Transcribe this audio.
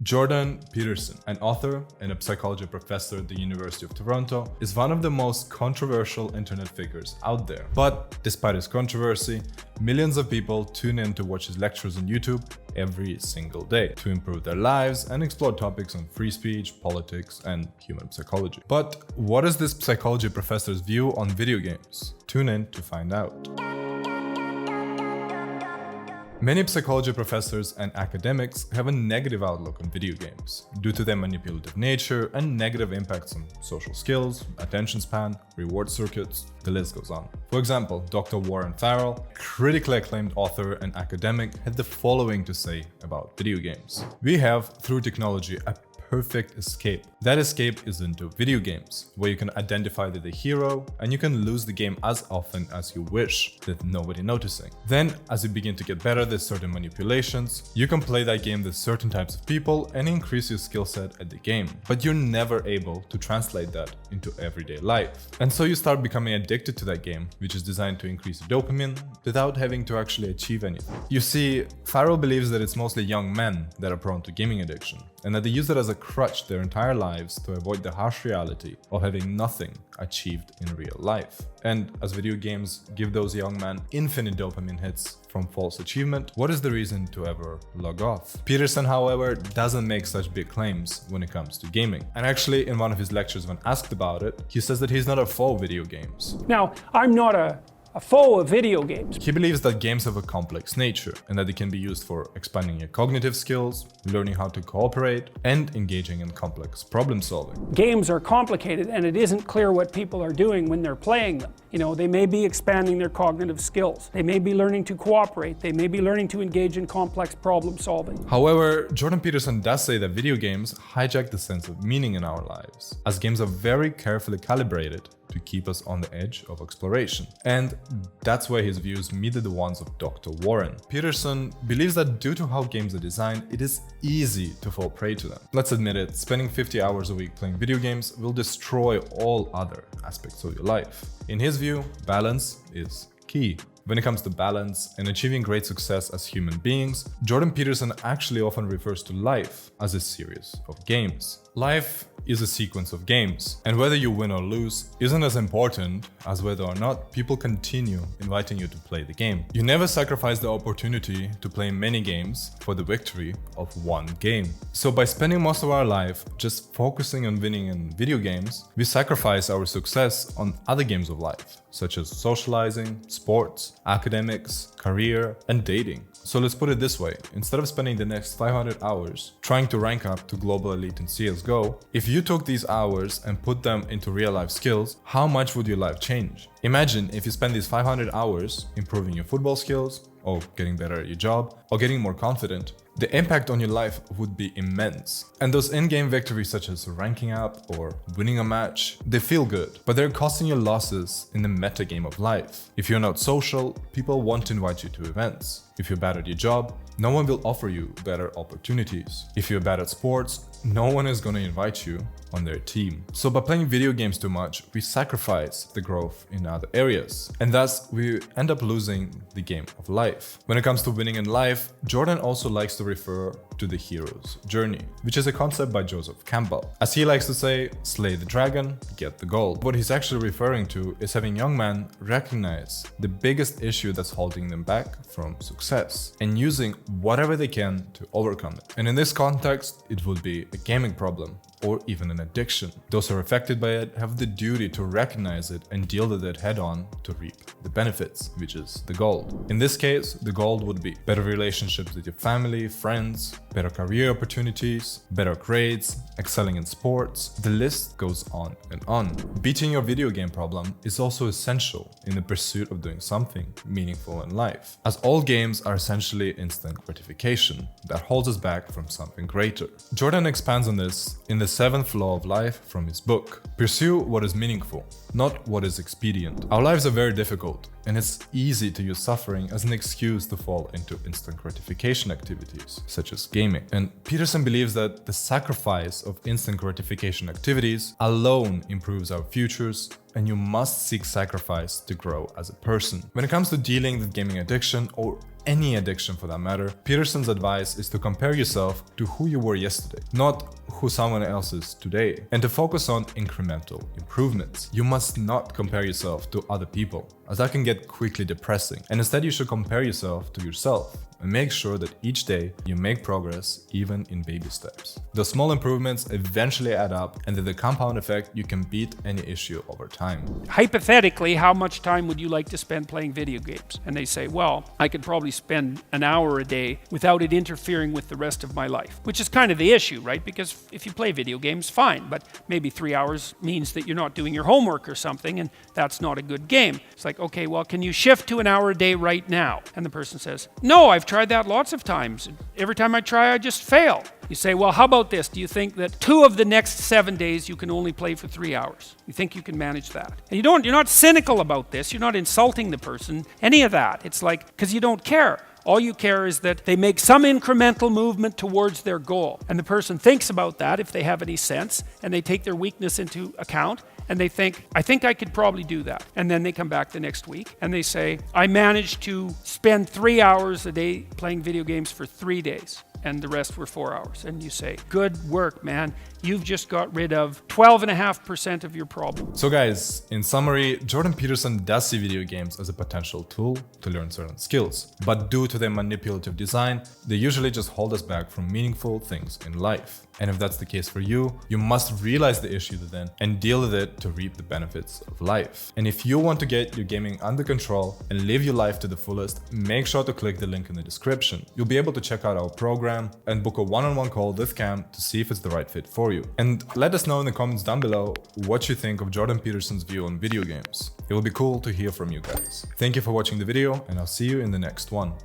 Jordan Peterson, an author and a psychology professor at the University of Toronto, is one of the most controversial internet figures out there. But despite his controversy, millions of people tune in to watch his lectures on YouTube every single day to improve their lives and explore topics on free speech, politics, and human psychology. But what is this psychology professor's view on video games? Tune in to find out. Many psychology professors and academics have a negative outlook on video games due to their manipulative nature and negative impacts on social skills, attention span, reward circuits, the list goes on. For example, Dr. Warren Farrell, critically acclaimed author and academic, had the following to say about video games. We have, through technology, a perfect escape. That escape is into video games, where you can identify the hero and you can lose the game as often as you wish, with nobody noticing. Then, as you begin to get better at certain manipulations, you can play that game with certain types of people and increase your skill set at the game. But you're never able to translate that into everyday life. And so you start becoming addicted to that game, which is designed to increase your dopamine without having to actually achieve anything. You see, Farrell believes that it's mostly young men that are prone to gaming addiction, and that they use it as a crutch their entire lives to avoid the harsh reality of having nothing achieved in real life. And as video games give those young men infinite dopamine hits from false achievement, what is the reason to ever log off? Peterson, however, doesn't make such big claims when it comes to gaming. And actually, in one of his lectures when asked about it, he says that he's not a foe of video games. Now, I'm not a foe of video games. He believes that games have a complex nature and that they can be used for expanding your cognitive skills, learning how to cooperate, and engaging in complex problem solving. Games are complicated and it isn't clear what people are doing when they're playing them. You know, they may be expanding their cognitive skills. They may be learning to cooperate. They may be learning to engage in complex problem solving. However, Jordan Peterson does say that video games hijack the sense of meaning in our lives, as games are very carefully calibrated to keep us on the edge of exploration. And that's why his views meet the ones of Dr. Warren. Peterson believes that due to how games are designed, it is easy to fall prey to them. Let's admit it, spending 50 hours a week playing video games will destroy all other aspects of your life. In his view, balance is key. When it comes to balance and achieving great success as human beings, Jordan Peterson actually often refers to life as a series of games. Life is a sequence of games, and whether you win or lose isn't as important as whether or not people continue inviting you to play the game. You never sacrifice the opportunity to play many games for the victory of one game. So by spending most of our life just focusing on winning in video games, we sacrifice our success on other games of life, such as socializing, sports, academics, career, and dating. So let's put it this way, instead of spending the next 500 hours trying to rank up to global elite in CSGO, if you took these hours and put them into real life skills, how much would your life change? Imagine if you spend these 500 hours improving your football skills, or getting better at your job, or getting more confident. The impact on your life would be immense. And those in-game victories such as ranking up or winning a match, they feel good, but they're costing you losses in the meta game of life. If you're not social, people won't invite you to events. If you're bad at your job, no one will offer you better opportunities. If you're bad at sports, no one is going to invite you on their team. So by playing video games too much, we sacrifice the growth in other areas. And thus, we end up losing the game of life. When it comes to winning in life, Jordan also likes to refer to the hero's journey, which is a concept by Joseph Campbell. As he likes to say, slay the dragon, get the gold. What he's actually referring to is having young men recognize the biggest issue that's holding them back from success and using whatever they can to overcome it. And in this context, it would be a gaming problem or even an addiction. Those who are affected by it have the duty to recognize it and deal with it head on to reap the benefits, which is the gold. In this case, the gold would be better relationships with your family, friends, better career opportunities, better grades, excelling in sports. The list goes on and on. Beating your video game problem is also essential in the pursuit of doing something meaningful in life, as all games are essentially instant gratification that holds us back from something greater. Jordan expands on this in the 7th law of life from his book. Pursue what is meaningful, not what is expedient. Our lives are very difficult, and it's easy to use suffering as an excuse to fall into instant gratification activities, such as gaming. And Peterson believes that the sacrifice of instant gratification activities alone improves our futures, and you must seek sacrifice to grow as a person. When it comes to dealing with gaming addiction or any addiction for that matter, Peterson's advice is to compare yourself to who you were yesterday, not who someone else is today, and to focus on incremental improvements. You must not compare yourself to other people, as that can get quickly depressing, and instead you should compare yourself to yourself and make sure that each day you make progress, even in baby steps. The small improvements eventually add up, and with the compound effect, you can beat any issue over time. Hypothetically, how much time would you like to spend playing video games? And they say, well, I could probably spend an hour a day without it interfering with the rest of my life, which is kind of the issue, right? Because if you play video games, fine, but maybe 3 hours means that you're not doing your homework or something, and that's not a good game. It's like, okay, well, can you shift to an hour a day right now? And the person says, no, I've tried that lots of times. Every time I try, I just fail. You say, well, how about this? Do you think that 2 of the next 7 days you can only play for 3 hours? You think you can manage that? And you're not cynical about this. You're not insulting the person, any of that. It's like, because you don't care. All you care is that they make some incremental movement towards their goal. And the person thinks about that, if they have any sense, and they take their weakness into account, and they think, I think I could probably do that. And then they come back the next week, and they say, I managed to spend 3 hours a day playing video games for 3 days. And the rest were 4 hours. And you say, good work, man. You've just got rid of 12.5% of your problem. So guys, in summary, Jordan Peterson does see video games as a potential tool to learn certain skills. But due to their manipulative design, they usually just hold us back from meaningful things in life. And if that's the case for you, you must realize the issue then and deal with it to reap the benefits of life. And if you want to get your gaming under control and live your life to the fullest, make sure to click the link in the description. You'll be able to check out our program and book a one-on-one call with Cam to see if it's the right fit for you. And let us know in the comments down below what you think of Jordan Peterson's view on video games. It will be cool to hear from you guys. Thank you for watching the video, and I'll see you in the next one.